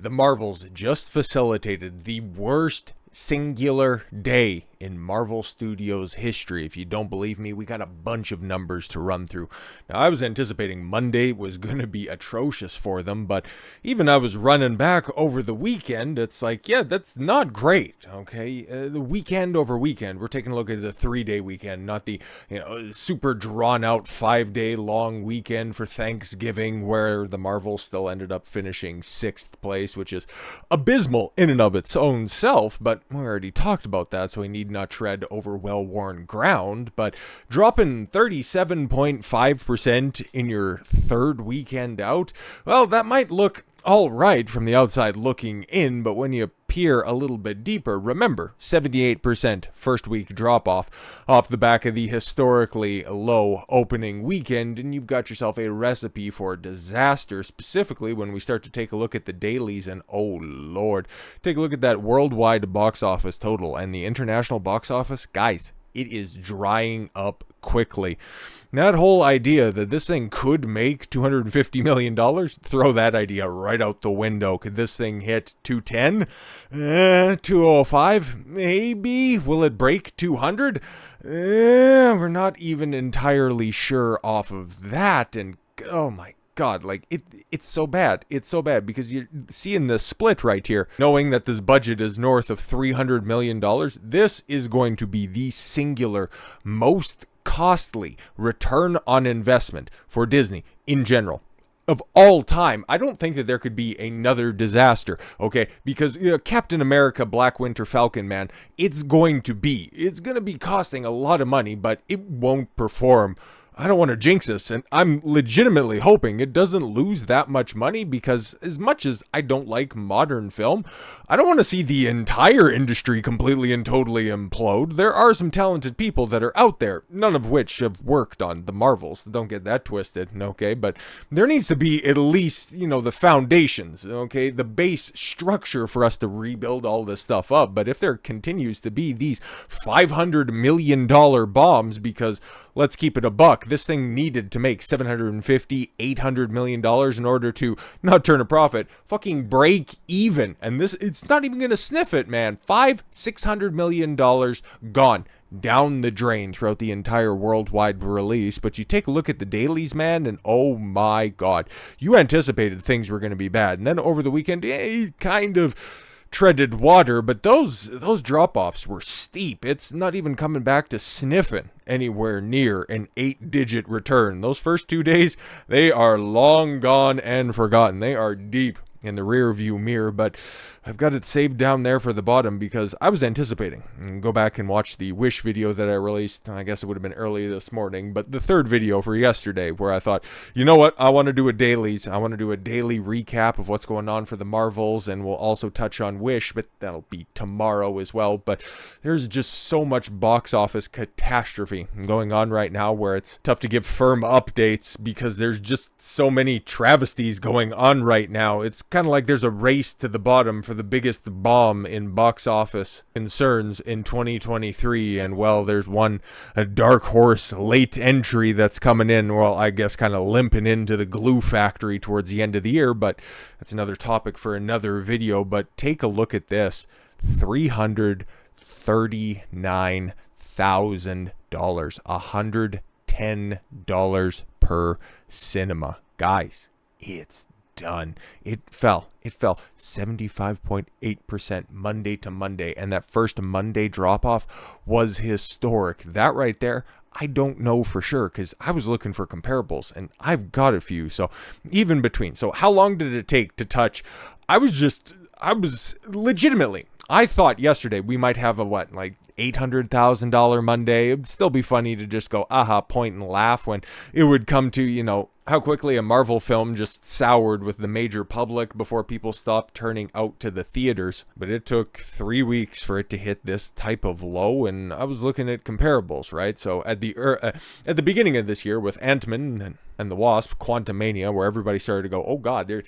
The Marvels just facilitated the worst singular day in Marvel Studios history. If you don't believe me, we got a bunch of numbers to run through. Now, I was anticipating Monday was going to be atrocious for them, but even I was running back over the weekend, it's like, yeah, that's not great, okay? The weekend over weekend, we're taking a look at the 3-day weekend, not the super drawn-out 5-day long weekend for Thanksgiving, where the Marvels still ended up finishing 6th place, which is abysmal in and of its own self, but we already talked about that, so we need not tread over well-worn ground. But dropping 37.5% in your third weekend out, well, that might look all right from the outside looking in, but when you peer a little bit deeper, remember, 78% first week drop-off the back of the historically low opening weekend, and you've got yourself a recipe for disaster, specifically when we start to take a look at the dailies, and oh lord, take a look at that worldwide box office total, and the international box office, guys, it is drying up quickly. That whole idea that this thing could make $250 million, throw that idea right out the window. Could this thing hit 210? 205? Maybe? Will it break 200? We're not even entirely sure off of that, and oh my God, like it's so bad. It's so bad because you're seeing the split right here, knowing that this budget is north of $300 million. This is going to be the singular most costly return on investment for Disney in general of all time. I don't think that there could be another disaster, okay? Because Captain America, Black Winter Falcon, man, it's going to be costing a lot of money, but it won't perform. I don't want to jinx this, and I'm legitimately hoping it doesn't lose that much money, because as much as I don't like modern film, I don't want to see the entire industry completely and totally implode. There are some talented people that are out there, none of which have worked on the Marvels. Don't get that twisted, okay? But there needs to be at least, the foundations, okay? The base structure for us to rebuild all this stuff up. But if there continues to be these $500 million bombs, because let's keep it a buck, this thing needed to make $750, $800 million in order to not turn a profit, fucking break even. And it's not even going to sniff it, man. $600 million gone down the drain throughout the entire worldwide release. But you take a look at the dailies, man, and oh my God, you anticipated things were going to be bad. And then over the weekend, kind of treaded water, but those drop-offs were steep. It's not even coming back to sniffing anywhere near an 8-digit return. Those first 2 days, they are long gone and forgotten. They are deep in the rear view mirror, but I've got it saved down there for the bottom because I was anticipating. And go back and watch the Wish video that I released. I guess it would have been early this morning, but the third video for yesterday, where I thought, you know what, I want to do a dailies. I want to do a daily recap of what's going on for the Marvels, and we'll also touch on Wish, but that'll be tomorrow as well. But there's just so much box office catastrophe going on right now where it's tough to give firm updates because there's just so many travesties going on right now. It's kind of like there's a race to the bottom for the biggest bomb in box office concerns in 2023, and well, there's a dark horse late entry that's coming in, well, I guess kind of limping into the glue factory towards the end of the year, but that's another topic for another video. But take a look at this, $339,000, $110 per cinema. Guys, it's done. It fell 75.8% Monday to Monday, and that first Monday drop off was historic. That right there, I don't know for sure because I was looking for comparables and I've got a few. So even between, so how long did it take to touch? I was legitimately, I thought yesterday we might have a $800,000 Monday. It'd still be funny to just go point and laugh when it would come to, how quickly a Marvel film just soured with the major public before people stopped turning out to the theaters. But it took 3 weeks for it to hit this type of low, and I was looking at comparables, right? So at the beginning of this year with Ant-Man and the Wasp, Quantumania, where everybody started to go, oh God, there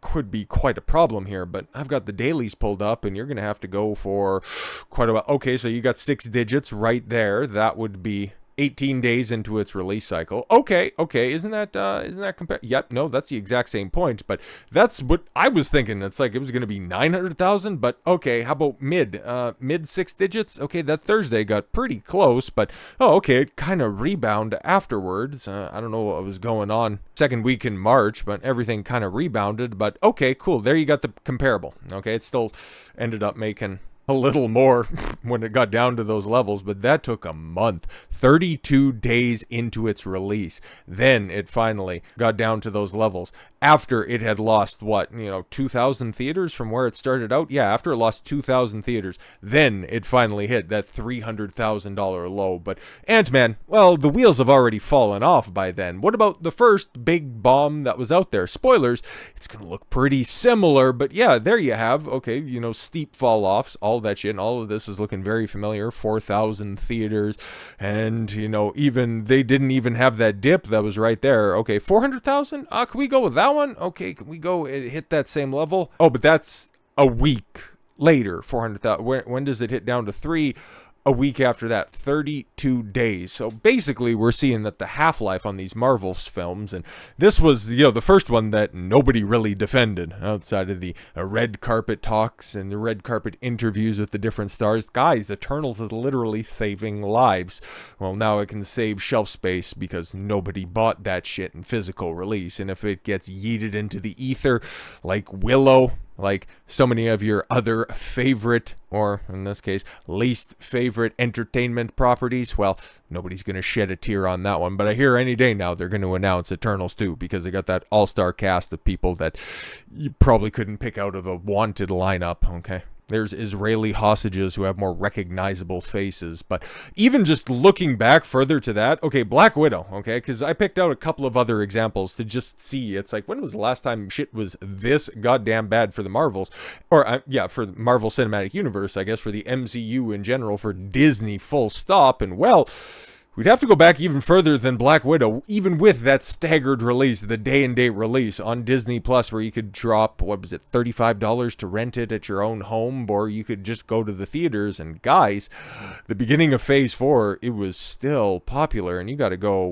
could be quite a problem here. But I've got the dailies pulled up, and you're going to have to go for quite a while. Okay, so you got 6 digits right there. That would be 18 days into its release cycle. Okay, isn't that Yep, no, that's the exact same point, but that's what I was thinking. It's like it was going to be 900,000, but okay, how about mid six digits? Okay, that Thursday got pretty close, but okay, it kind of rebound afterwards. I don't know what was going on second week in March, but everything kind of rebounded. But okay, cool. There you got the comparable. Okay, it still ended up making a little more when it got down to those levels, but that took a month, 32 days into its release. Then it finally got down to those levels after it had lost 2,000 theaters from where it started out. Yeah, after it lost 2,000 theaters, then it finally hit that $300,000 low. But Ant-Man, well, the wheels have already fallen off by then. What about the first big bomb that was out there? Spoilers, it's going to look pretty similar, but yeah, there you have, okay, steep fall-offs, all that shit, and all of this is looking very familiar. 4,000 theaters, and even they didn't even have that dip that was right there. Okay, 400,000. Can we go with that one? Okay, can we go hit that same level? Oh, but that's a week later. 400,000. When does it hit down to 3? A week after that, 32 days. So basically, we're seeing that the half-life on these Marvel films, and this was, the first one that nobody really defended outside of the red carpet talks and the red carpet interviews with the different stars. Guys, Eternals is literally saving lives. Well, now it can save shelf space because nobody bought that shit in physical release, and if it gets yeeted into the ether like Willow, like so many of your other favorite, or in this case, least favorite entertainment properties, well, nobody's going to shed a tear on that one. But I hear any day now they're going to announce Eternals 2 because they got that all-star cast of people that you probably couldn't pick out of a wanted lineup, okay? There's Israeli hostages who have more recognizable faces. But even just looking back further to that, okay, Black Widow, okay, because I picked out a couple of other examples to just see. It's like, when was the last time shit was this goddamn bad for the Marvels? Or, for Marvel Cinematic Universe, I guess, for the MCU in general, for Disney full stop. And, well, we'd have to go back even further than Black Widow, even with that staggered release, the day-and-date release on Disney Plus, where you could drop, $35 to rent it at your own home, or you could just go to the theaters. And guys, the beginning of Phase 4, it was still popular, and you got to go,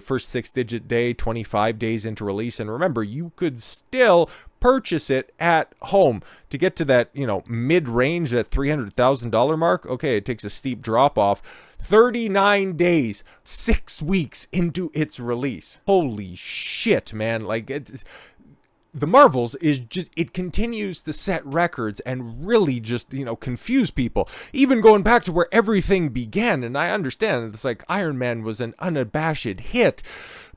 first 6-digit day, 25 days into release, and remember, you could still purchase it at home to get to that, mid-range, that $300,000 mark. Okay, it takes a steep drop off. 39 days, 6 weeks into its release. Holy shit, man. Like, the Marvels is just, it continues to set records and really just, confuse people. Even going back to where everything began, and I understand it's like Iron Man was an unabashed hit,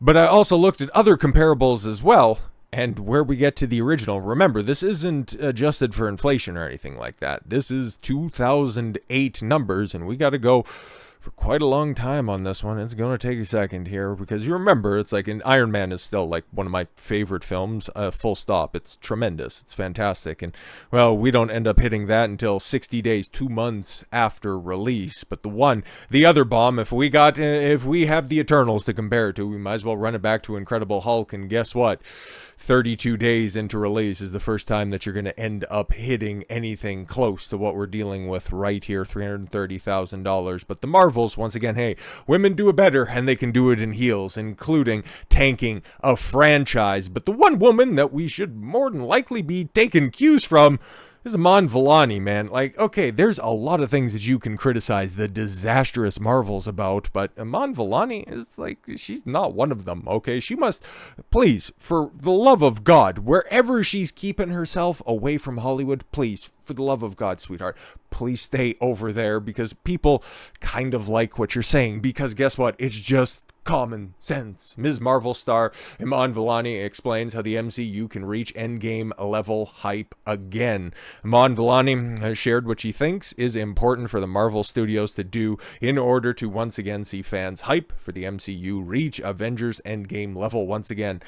but I also looked at other comparables as well. And where we get to the original, remember, this isn't adjusted for inflation or anything like that. This is 2008 numbers, and we got to go for quite a long time on this one. It's going to take a second here, because you remember, it's like, Iron Man is still like one of my favorite films, full stop. It's tremendous. It's fantastic. And, well, we don't end up hitting that until 60 days, 2 months after release. But the other bomb, if we have the Eternals to compare it to, we might as well run it back to Incredible Hulk. And guess what? 32 days into release is the first time that you're going to end up hitting anything close to what we're dealing with right here, $330,000. But the Marvels, once again, hey, women do it better, and they can do it in heels, including tanking a franchise. But the one woman that we should more than likely be taking cues from is Iman Vellani, man. Like, okay, there's a lot of things that you can criticize the disastrous Marvels about, but Iman Vellani is like, she's not one of them, okay? She must, please, for the love of God, wherever she's keeping herself away from Hollywood, please, for the love of God, sweetheart, please stay over there, because people kind of like what you're saying, because guess what? It's just common sense. Ms. Marvel star Iman Vellani explains how the MCU can reach Endgame level hype again. Iman Vellani has shared what she thinks is important for the Marvel Studios to do in order to once again see fans hype for the MCU reach Avengers Endgame level once again.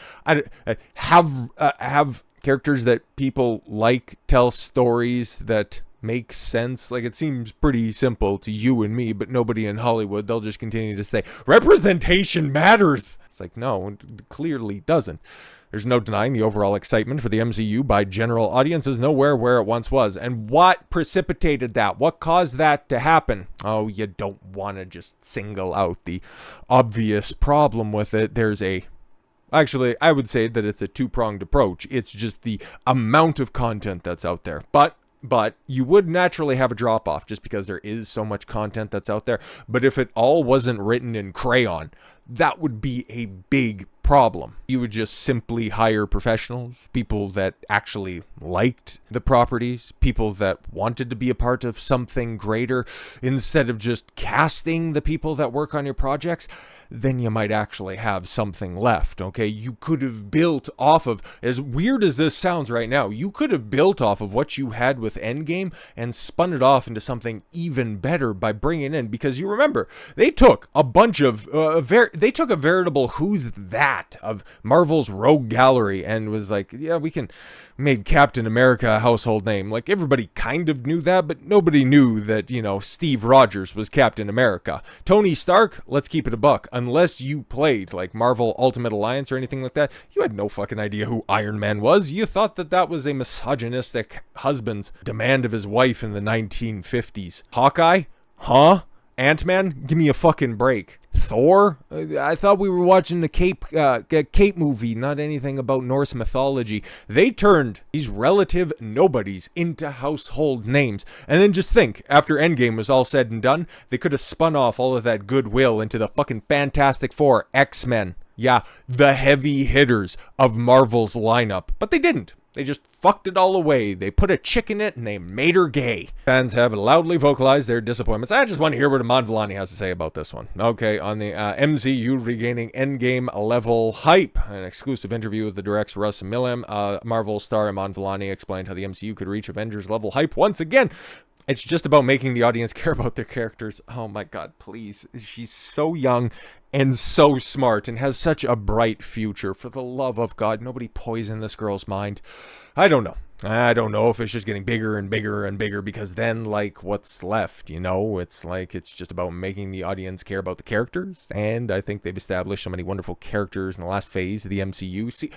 Have characters that people like tell stories that make sense. Like, it seems pretty simple to you and me, but nobody in Hollywood, they'll just continue to say representation matters. It's like, no, it clearly doesn't. There's no denying the overall excitement for the MCU by general audiences nowhere where it once was. And what precipitated that? What caused that to happen? Oh, you don't want to just single out the obvious problem with it. Actually, I would say that it's a two-pronged approach. It's just the amount of content that's out there. But you would naturally have a drop-off just because there is so much content that's out there. But if it all wasn't written in crayon, that would be a big problem. You would just simply hire professionals, people that actually liked the properties, people that wanted to be a part of something greater, instead of just casting the people that work on your projects. Then you might actually have something left, okay? You could have built off of, as weird as this sounds right now, you could have built off of what you had with Endgame and spun it off into something even better by bringing in, because you remember, they took a bunch of, they took a veritable who's that of Marvel's rogue gallery and was like, yeah, we can made Captain America a household name. Like, everybody kind of knew that, but nobody knew that, Steve Rogers was Captain America. Tony Stark, let's keep it a buck. Unless you played, like, Marvel Ultimate Alliance or anything like that, you had no fucking idea who Iron Man was. You thought that that was a misogynistic husband's demand of his wife in the 1950s. Hawkeye? Huh? Ant-Man? Give me a fucking break. Thor? I thought we were watching the Cape movie, not anything about Norse mythology. They turned these relative nobodies into household names. And then just think, after Endgame was all said and done, they could have spun off all of that goodwill into the fucking Fantastic Four, X-Men. Yeah, the heavy hitters of Marvel's lineup. But they didn't. They just fucked it all away. They put a chick in it and they made her gay. Fans have loudly vocalized their disappointments. I just want to hear what Iman Vellani has to say about this one. Okay, on the MCU regaining Endgame level hype. An exclusive interview with the director Russ Millam. Marvel star Iman Vellani explained how the MCU could reach Avengers level hype once again. It's just about making the audience care about their characters. Oh my god, please. She's so young and so smart and has such a bright future. For the love of God, nobody poison this girl's mind. I don't know. I don't know if it's just getting bigger and bigger and bigger, because then, like, what's left, It's like, it's just about making the audience care about the characters, and I think they've established so many wonderful characters in the last phase of the MCU. See,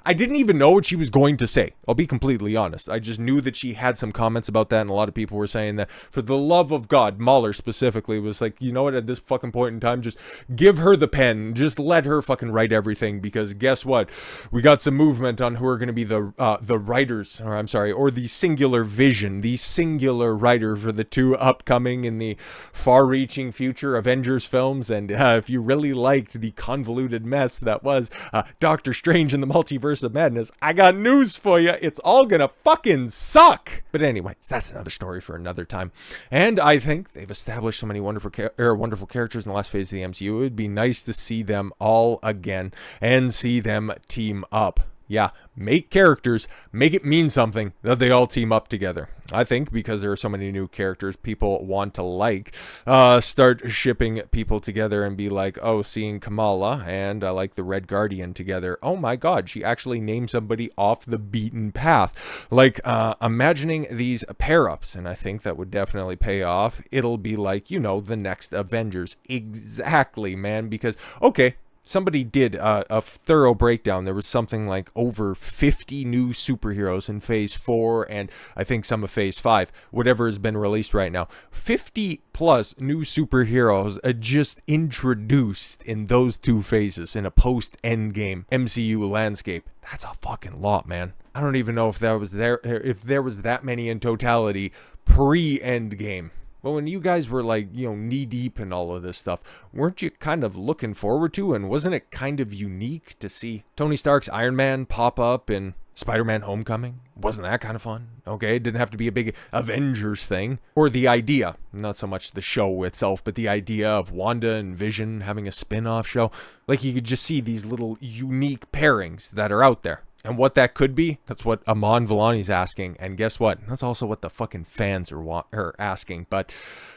I didn't even know what she was going to say. I'll be completely honest. I just knew that she had some comments about that, and a lot of people were saying that, for the love of God, Mahler specifically was like, you know what, at this fucking point in time, just give her the pen, just let her fucking write everything, because guess what? We got some movement on who are going to be the writers, or the singular vision, the singular writer for the two upcoming in the far-reaching future Avengers films. And if you really liked the convoluted mess that was Doctor Strange and the Multiverse of Madness, I got news for you. It's all gonna fucking suck. But anyways, that's another story for another time. And I think they've established so many wonderful characters in the last phase of the MCU. It would be nice to see them all again and see them team up. Yeah, make characters, make it mean something that they all team up together. I think because there are so many new characters people want to start shipping people together and be like, oh, seeing Kamala and the Red Guardian together. Oh my god, she actually named somebody off the beaten path. Like, imagining these pair-ups, and I think that would definitely pay off. It'll be like, the next Avengers. Exactly, man, because, okay, somebody did a thorough breakdown. There was something like over 50 new superheroes in Phase 4 and I think some of Phase 5, whatever has been released right now. 50 plus new superheroes just introduced in those two phases in a post-Endgame MCU landscape. That's a fucking lot, man. I don't even know if there was that many in totality pre-Endgame. But when you guys were knee deep in all of this stuff, weren't you kind of looking forward to, and wasn't it kind of unique to see Tony Stark's Iron Man pop up in Spider-Man Homecoming? Wasn't that kind of fun? Okay, it didn't have to be a big Avengers thing. Or the idea, not so much the show itself, but the idea of Wanda and Vision having a spin-off show. Like, you could just see these little unique pairings that are out there. And what that could be, that's what Iman Vellani's asking. And guess what? That's also what the fucking fans are asking. But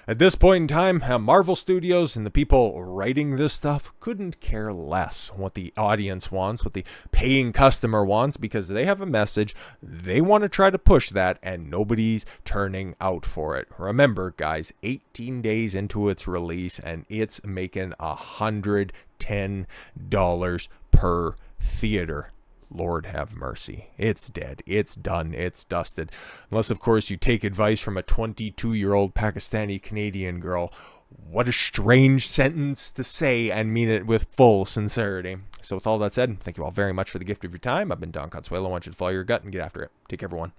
at this point in time, Marvel Studios and the people writing this stuff couldn't care less what the audience wants, what the paying customer wants, because they have a message. They want to try to push that, and nobody's turning out for it. Remember, guys, 18 days into its release, and it's making $110 per theater. Lord have mercy. It's dead. It's done. It's dusted. Unless, of course, you take advice from a 22-year-old Pakistani Canadian girl. What a strange sentence to say and mean it with full sincerity. So with all that said, thank you all very much for the gift of your time. I've been Don Consuelo. I want you to follow your gut and get after it. Take care, everyone.